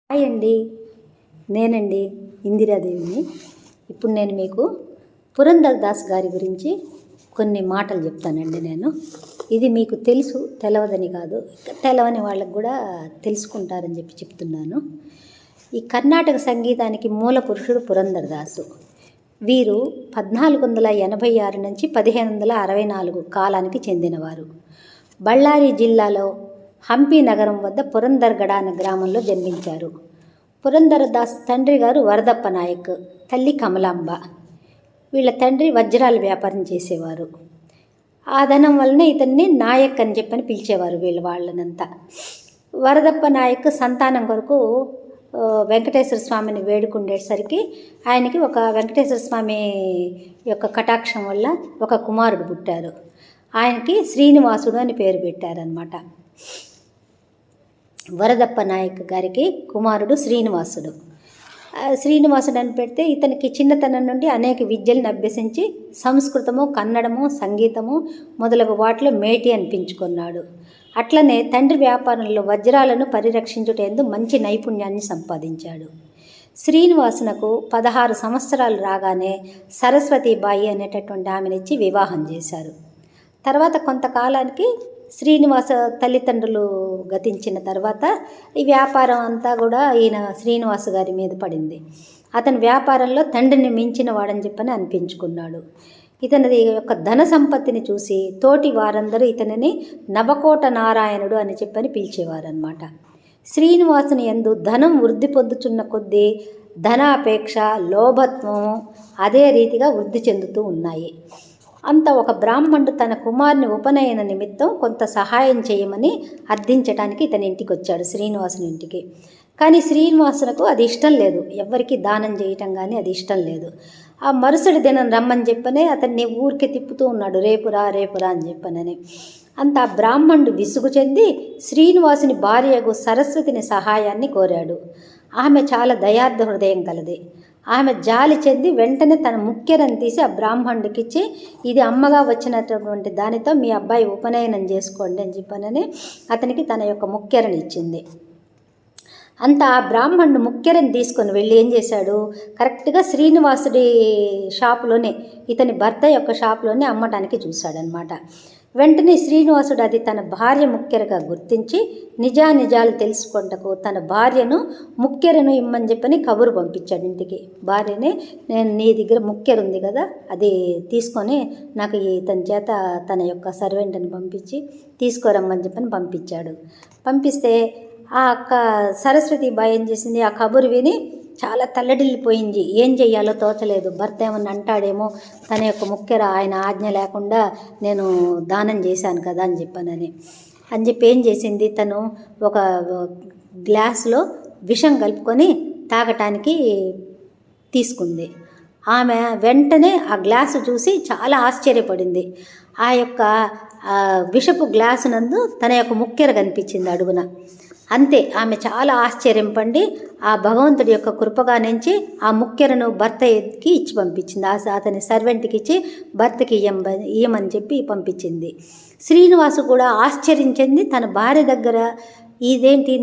Hi అండి, నేనండి ఇందిరాదేవిని. ఇప్పుడు నేను మీకు పురంధరదాస్ గారి గురించి కొన్ని మాటలు చెప్తానండి. ఇది మీకు తెలవదని కాదు, తెలవని వాళ్ళకు కూడా తెలుసుకుంటారని చెప్తున్నాను. ఈ కర్ణాటక సంగీతానికి మూల పురుషుడు పురంధరదాసు. వీరు 1486 నుంచి 1564 కాలానికి చెందినవారు. బళ్ళారి జిల్లాలో హంపి నగరం వద్ద పురంధర్గడ అనే గ్రామంలో జన్మించారు. పురంధరదాస్ తండ్రి గారు వరదప్ప నాయక్, తల్లి కమలాంబ. వీళ్ళ తండ్రి వజ్రాల వ్యాపారం చేసేవారు. ఆ ధనం వలన ఇతన్ని నాయక్ అని చెప్పని పిలిచేవారు వాళ్ళనంతా. వరదప్ప నాయక్ సంతానం కొరకు వెంకటేశ్వర స్వామిని వేడుకుండేసరికి ఆయనకి ఒక వెంకటేశ్వర స్వామి యొక్క కటాక్షం వల్ల ఒక కుమారుడు పుట్టారు. ఆయనకి శ్రీనివాసుడు అని పేరు పెట్టారనమాట. వరదప్ప నాయక్ గారికి కుమారుడు శ్రీనివాసుడు అని పెడితే ఇతనికి చిన్నతనం నుండి అనేక విద్యలను అభ్యసించి సంస్కృతము, కన్నడము, సంగీతము మొదలగు వాటిలో మేటి అనిపించుకున్నాడు. అట్లనే తండ్రి వ్యాపారంలో వజ్రాలను పరిరక్షించుటందు మంచి నైపుణ్యాన్ని సంపాదించాడు. శ్రీనివాసునకు 16 సంవత్సరాలు రాగానే సరస్వతీబాయి అనేటటువంటి ఆమెనిచ్చి వివాహం చేశారు. తర్వాత కొంతకాలానికి శ్రీనివాస తల్లిదండ్రులు గతించిన తర్వాత ఈ వ్యాపారం అంతా కూడా ఈయన శ్రీనివాస గారి మీద పడింది. అతని వ్యాపారంలో తండ్రిని మించిన వాడని చెప్పని అనిపించుకున్నాడు. ఇతని యొక్క ధన సంపత్తిని చూసి తోటి వారందరూ ఇతనిని నవకోట నారాయణుడు అని చెప్పని పిలిచేవారనమాట. శ్రీనివాసుని యందు ధనం వృద్ధి పొందుతున్న కొద్దీ ధనాపేక్ష, లోభత్వం అదే రీతిగా వృద్ధి చెందుతూ ఉన్నాయి. అంత ఒక బ్రాహ్మణుడు తన కుమారుని ఉపనయన నిమిత్తం కొంత సహాయం చేయమని అర్థించడానికి ఇతని ఇంటికి వచ్చాడు, శ్రీనివాసుని ఇంటికి. కానీ శ్రీనివాసునకు అది ఇష్టం లేదు, ఎవరికి దానం చేయటం కానీ అది ఇష్టం లేదు. ఆ మరుసటి దినం రమ్మని చెప్పనే అతన్ని ఊరికి తిప్పుతూ ఉన్నాడు, రేపురా అని చెప్పనని. అంత ఆ బ్రాహ్మణుడు విసుగు చెంది శ్రీనివాసుని భార్యకు సరస్వతిని సహాయాన్ని కోరాడు. ఆమె చాలా దయార్థ హృదయం కలది. ఆమె జాలి చెంది వెంటనే తన ముక్కెరని తీసి ఆ బ్రాహ్మణుడికి ఇచ్చి, ఇది అమ్మగా వచ్చినటువంటి దానితో మీ అబ్బాయి ఉపనయనం చేసుకోండి అని చెప్పనని అతనికి తన యొక్క ముక్కెరని ఇచ్చింది. అంత ఆ బ్రాహ్మణుడు ముక్కెరని తీసుకొని వెళ్ళి ఏం చేశాడు, కరెక్ట్గా శ్రీనివాసుడి షాపులోనే, ఇతని భర్త యొక్క షాపులోనే అమ్మటానికి చూశాడనమాట. వెంటనే శ్రీనివాసుడు అది తన భార్య ముక్కెరగా గుర్తించి నిజాలు తెలుసుకుంటకు తన భార్యను ముక్కెరను ఇమ్మని చెప్పని కబురు పంపించాడు ఇంటికి. భార్యనే, నేను నీ దగ్గర ముక్కెర ఉంది కదా, అది తీసుకొని నాకు ఇతని చేత తన యొక్క సర్వెంట్ని పంపించి తీసుకురమ్మని చెప్పని పంపించాడు. పంపిస్తే ఆ సరస్వతీబాయి ఏం చేసింది, ఆ కబురు విని చాలా తల్లడిల్లిపోయింది. ఏం చెయ్యాలో తోచలేదు. భర్త ఏమన్నా అంటాడేమో, తన యొక్క ముక్కెర ఆయన ఆజ్ఞ లేకుండా నేను దానం చేశాను కదా అని చెప్పి ఏం చేసింది, తను ఒక గ్లాసులో విషం కలుపుకొని తాగటానికి తీసుకుంది. ఆమె వెంటనే ఆ గ్లాసు చూసి చాలా ఆశ్చర్యపడింది. ఆ యొక్క విషపు గ్లాసు నందు తన యొక్క ముక్కెర కనిపించింది అడుగున. అంతే, ఆమె చాలా ఆశ్చర్యం పండి ఆ భగవంతుడి యొక్క కృపగా నుంచి ఆ ముక్కెరను భర్తకి ఇచ్చి పంపించింది. అతని సర్వెంట్కి ఇచ్చి భర్తకి ఇయ్యమని చెప్పి పంపించింది. శ్రీనివాసు కూడా ఆశ్చర్యించింది. తన భార్య దగ్గర ఇదేంటి,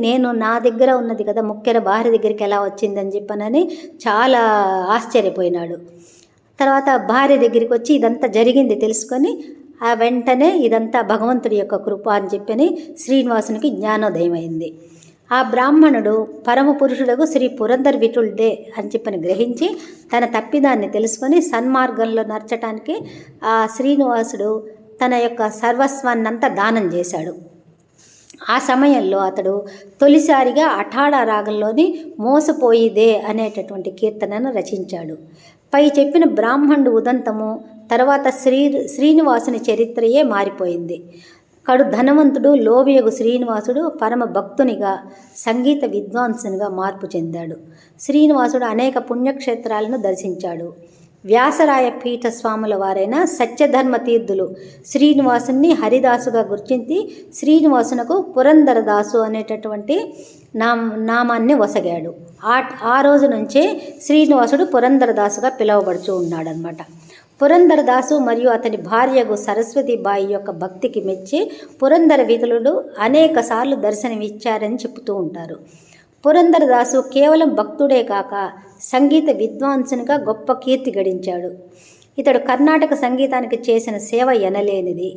నా దగ్గర ఉన్నది కదా ముక్కెర, భార్య దగ్గరికి ఎలా వచ్చిందని చెప్పనని చాలా ఆశ్చర్యపోయినాడు. తర్వాత భార్య దగ్గరికి వచ్చి ఇదంతా జరిగింది తెలుసుకొని ఆ వెంటనే ఇదంతా భగవంతుడి యొక్క కృప అని చెప్పని శ్రీనివాసునికి జ్ఞానోదయం అయింది. ఆ బ్రాహ్మణుడు పరమ పురుషుడకు శ్రీ పురంధర్ విఠుల్దే అని చెప్పని గ్రహించి తన తప్పిదాన్ని తెలుసుకొని సన్మార్గంలో నడచటానికి ఆ శ్రీనివాసుడు తన యొక్క సర్వస్వాన్నంతా దానం చేశాడు. ఆ సమయంలో అతడు తొలిసారిగా అఠాడా రాగంలోని మోసపోయిదే అనేటటువంటి కీర్తనను రచించాడు. పై చెప్పిన బ్రాహ్మణుడు ఉదంతము తర్వాత శ్రీనివాసుని చరిత్రయే మారిపోయింది. కడు ధనవంతుడు లోభియగు శ్రీనివాసుడు పరమ భక్తునిగా, సంగీత విద్వాంసునిగా మార్పు చెందాడు. శ్రీనివాసుడు అనేక పుణ్యక్షేత్రాలను దర్శించాడు. వ్యాసరాయ పీఠ స్వాముల వారైన సత్యధర్మ తీర్థులు శ్రీనివాసుని హరిదాసుగా గుర్తించి శ్రీనివాసునకు పురంధరదాసు అనేటటువంటి నామాన్ని వసగాడు. ఆ రోజు నుంచే శ్రీనివాసుడు పురంధరదాసుగా పిలువబడుతూ ఉన్నాడనమాట. పురంధరదాసు మరియు అతని భార్యకు సరస్వతీబాయి యొక్క భక్తికి మెచ్చి పురంధర విఠలుడు అనేక సార్లు దర్శనమిచ్చారని చెబుతూ ఉంటారు. పురంధరదాసు కేవలం భక్తుడే కాక సంగీత విద్వాంసునిగా గొప్ప కీర్తి గడించాడు. ఇతడు కర్ణాటక సంగీతానికి చేసిన సేవ ఎనలేనిది.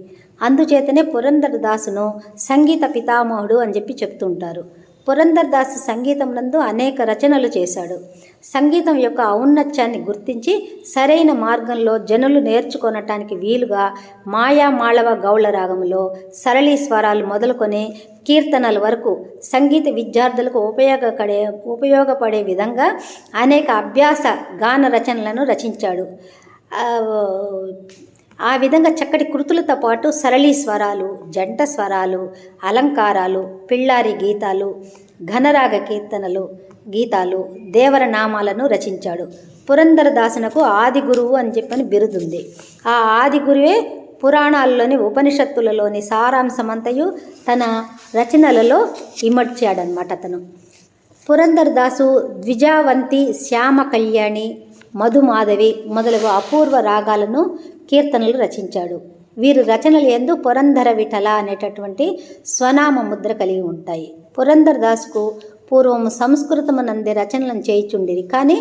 అందుచేతనే పురంధరదాసును సంగీత పితామహుడు అని చెప్పి చెప్తుంటారు. పురంధరదాసు సంగీతం నందు అనేక రచనలు చేశాడు. సంగీతం యొక్క ఔన్నత్యాన్ని గుర్తించి సరైన మార్గంలో జనులు నేర్చుకొనటానికి వీలుగా మాయా మాళవ గౌళ రాగంలో సరళీ స్వరాలు మొదలుకొని కీర్తనల వరకు సంగీత విద్యార్థులకు ఉపయోగపడే విధంగా అనేక అభ్యాస గాన రచనలను రచించాడు. ఆ విధంగా చక్కటి కృతులతో పాటు సరళీ స్వరాలు, జంట స్వరాలు, అలంకారాలు, పిళ్ళారి గీతాలు, ఘనరాగ కీర్తనలు, గీతాలు, దేవర నామాలను రచించాడు. పురంధరదాసునకు ఆది గురువు అని చెప్పని బిరుదుంది. ఆ ఆది గురువే పురాణాల్లోని ఉపనిషత్తులలోని సారాంశమంతయు తన రచనలలో ఇమడ్చాడనమాట. అతను పురంధరదాసు ద్విజావంతి, శ్యామ కళ్యాణి, మధుమాధవి మొదలగు అపూర్వ రాగాలను, కీర్తనలు రచించాడు. వీరి రచనలు యందు పురంధర విఠల అనేటటువంటి స్వనామ ముద్ర కలిగి ఉంటాయి. పురంధరదాసుకు పూర్వము సంస్కృతమునందే రచనలను చేయుచుండిరి. కానీ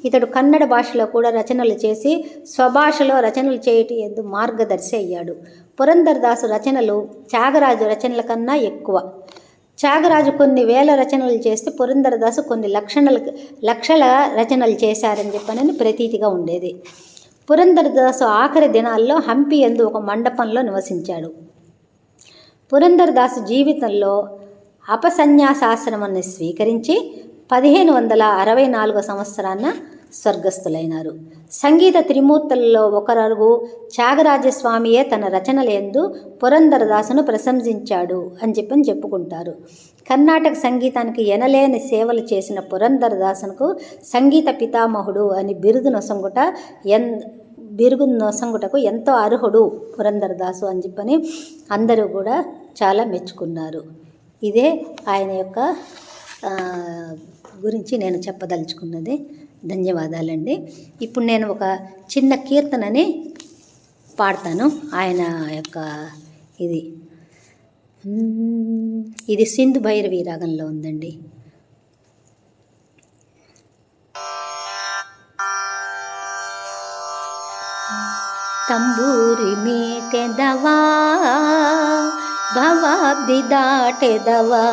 ఇతడు కన్నడ భాషలో కూడా రచనలు చేసి స్వభాషలో రచనలు చేయటం యందు మార్గదర్శి అయ్యాడు. పురంధరదాసు రచనలు త్యాగరాజు రచనల కన్నా ఎక్కువ. త్యాగరాజు కొన్ని వేల రచనలు చేస్తే పురంధరదాసు కొన్ని లక్షల రచనలు చేశారని చెప్పనని ప్రతీతిగా ఉండేది. పురంధరదాసు ఆఖరి దినాల్లో హంపి యందు ఒక మండపంలో నివసించాడు. పురంధరదాసు జీవితంలో అపసన్యాసాశ్రమాన్ని స్వీకరించి 1564 సంవత్సరాన స్వర్గస్థులైనారు. సంగీత త్రిమూర్తులలో ఒకరగు త్యాగరాజస్వామియే తన రచనల యందు పురంధరదాసును ప్రశంసించాడు అని చెప్పుకుంటారు. కర్ణాటక సంగీతానికి ఎనలేని సేవలు చేసిన పురంధరదాసునకు సంగీత పితామహుడు అని బిరుదు నొసంగుటకు ఎంతో అర్హుడు పురంధరదాసు అని చెప్పని అందరూ కూడా చాలా మెచ్చుకున్నారు. ఇదే ఆయన యొక్క గురించి నేను చెప్పదలుచుకున్నది. ధన్యవాదాలండి. ఇప్పుడు నేను ఒక చిన్న కీర్తనని పాడతాను. ఆయన యొక్క ఇది సింధు భైరవి రాగంలో ఉందండి. ತಂಬೂರಿ ಮೀಟೆದವಾ ಭವಾಬ್ದಿ ದಾಟೆದವಾ,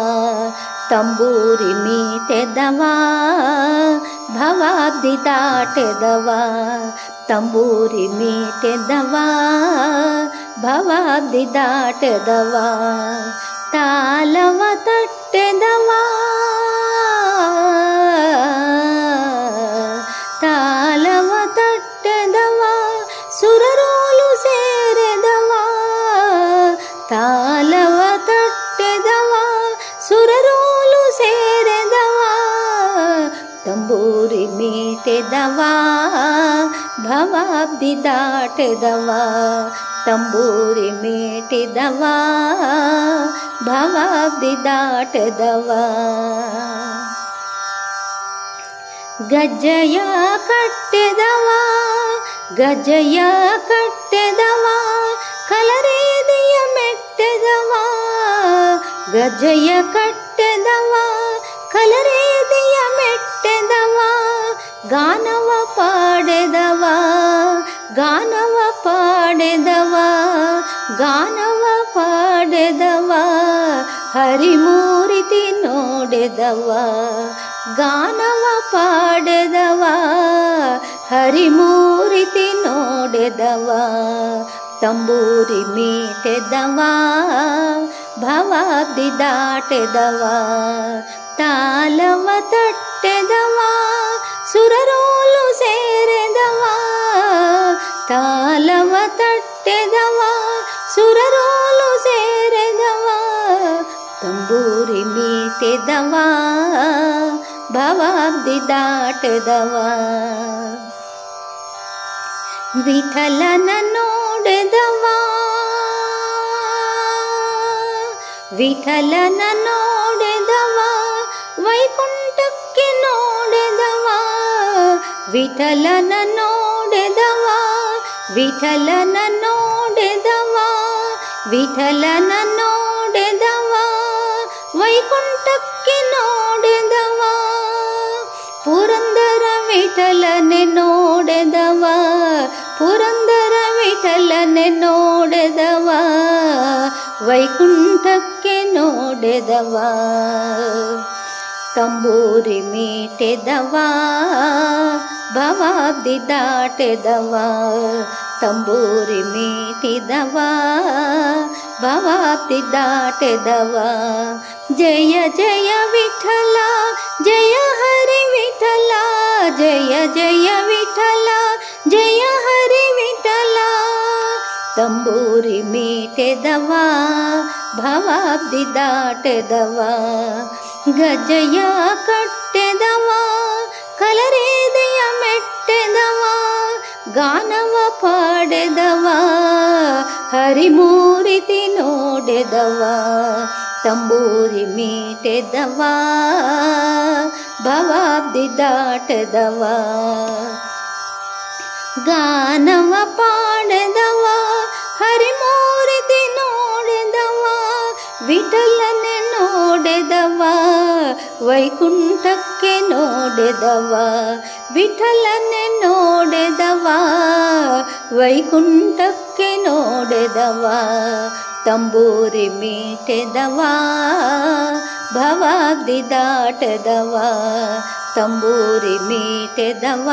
ತಂಬೂರಿ ಮೀಟೆದವಾ ಭವಾಬ್ದಿ ದಾಟೆದವಾ, ತಂಬೂರಿ ಮೀಟೆದವಾ ಭವಾಬ್ದಿ ದಾಟೆದವಾ, ತಾಲವ ತಟ್ಟೆದವಾ ತಾಲವ ತಟ್ಟೆದವಾ, ಸುರರೋಲು ಸೇರೆದವಾ ತಾಲವ ತಟ್ಟೆದವಾ, ಸುರರೋಲು ಸೇರೆದವಾ, ತಂಬೂರಿ ಮೀಟೆದವಾ ಭವಾಬ್ದಿ ದಾಟೆದವಾ, ತಂಬೂರಿ ಮೀಟಿದವಾ ಭವಾಬ್ದಿ ದಾಟೆದವಾ. ಗಜ್ಜಯ ಕಟ್ಟೆದವಾ ಗಜ್ಜಯ ಕಟ್ಟೆದವಾ, ಕಲರೇದಿಯ ಮೆಟ್ಟೆದವಾ, ಗಜ್ಜಯ ಕಟ್ಟೆದವಾ ಕಲರೇದಿಯ ಮೆಟ್ಟೆದವಾ, ಗಾನವ ಪಾಡೆದವಾ ಗಾನವ ಪಾಡೆದವಾ, ಗಾನವ ಪಾಡೆದವಾ, ಹರಿಮೂರಿತಿ ನೋಡೆದವಾ, ಗಾನವ ಪಾಡೆದವಾ, ಹರಿಮೂರಿತಿ ನೋಡೆದವಾ, ತಂಬೂರಿ ಮೀಟೆದವಾ ಭವಾಬ್ದಿ ದಾಟೆದವಾ, ತಾಲವ ತಟ್ಟೆದವಾ, ಸುರರೋಲು ಸೇರೆದವಾ, ತಾಲವ ತಟ್ಟೆದವಾ, ಸುರರೋಲು ಸೇರೆದವಾ, ತಂಬೂರಿ ಮೀಟೆದವಾ ಭವಾಬ್ದಿ ದಾಟೆದವಾ. ವಿಠಲನ ನೋಡೆದವಾ ವಿಠಲನ ನೋಡೆದವಾ, ವೈಕುಂಠಕ್ಕೆ ನೋಡೆದವಾ, ವಿಠಲನ ನೋಡೆದವಾ ವಿಠಲನ ನೋಡೆದವಾ, ವಿಠಲನ ನೋಡೆದವಾ, ವೈಕುಂಠಕ್ಕೆ ನೋಡೆದವಾ, ಪುರಂದರ ವಿಠಲನೆ ನೋಡೆದವ, ಪುರಂದರ ವಿಠಲನೆ ನೋಡೆದವ, ವೈಕುಂಠಕ್ಕೆ ನೋಡೆದವ. ತಂಬೂರಿ ಮೀಟೆದವ, ಭವಾಬ್ದಿ ದಾಟೆದವ, ತಂಬೂರಿ ಮೀಟಿದವ, ಭವಾಬ್ದಿ ದಾಟೆದವ. ಜಯ ಜಯ ವಿಠಲ, ಜಯ ಹರಿ ವಿಠಲ, ಜಯ ಜಯ ವಿಠಲ, ಜಯ ಹರಿ ವಿಠಲ. ತಂಬೂರಿ ಮೀಟೆದವ, ಭವಾಬ್ದಿ ದಾಟೆದವ, ಗಜಯ ಕಟ್ಟೆದವ, ಕಲರೇದೆಯ ಮೆಟ್ಟೆದವ, ಗಾನವ ಪಾಡೆದವ, ಹರಿಮೂರಿತಿ ನೋಡೆದವ. ತಂಬೂರಿ ಮೀಟೆದವ, ಭವಾಬ್ದಿ ದಾಟೆದವ, ಗಾನವ ಪಾಡೆದವ, ಹರಿಮೂರಿತಿ ನೋಡೆದವ, ವಿಠಲನೆ ನೋಡೆದವ, ವೈಕುಂಠಕ್ಕೆ ನೋಡೆದವ, ವಿಠಲನೆ ನೋಡೆದವ, ವೈಕುಂಠಕ್ಕೆ ನೋಡೆದವ. ತಂಬೂರಿ ಮೀಟೆದವ, ಭವಾಬ್ದಿ ದಾಟೆದವ, ತಂಬೂರಿ ಮೀಟೆದವ,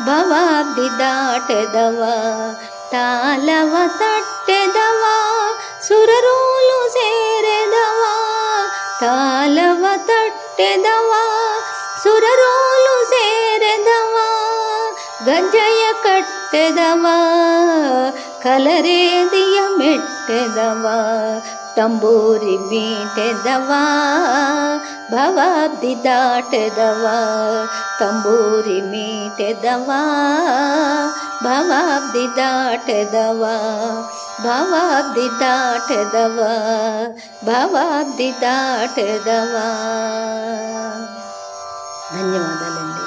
ಭವಾಬ್ದಿ ದಾಟೆದವ. ತಾಲವ ತಟ್ಟೆದವ, ಸುರರೋಲು ಸೇರೆದವ, ತಾಲವ ತಟ್ಟೆದವ, ಸುರರೋಲು ಸೇರೆದವ, ಗಂಜಯ ಕಟ್ಟೆದವ, ಕಲರೇದಿಯ ಮೆಟ್ಟೆದವ. ತಂಬೂರಿ ಮೀಟೆದವ, ಭವಾಬ್ದಿ ದಾಟೆದವ, ತಂಬೂರಿ ಮೀಟೆದವ, ಭವಾಬ್ದಿ ದಾಟೆದವ, ಭವಾಬ್ದಿ ದಾಟೆದವ, ಭವಾಬ್ದಿ ದಾಟೆದವ. ధన్యవాదాలండి.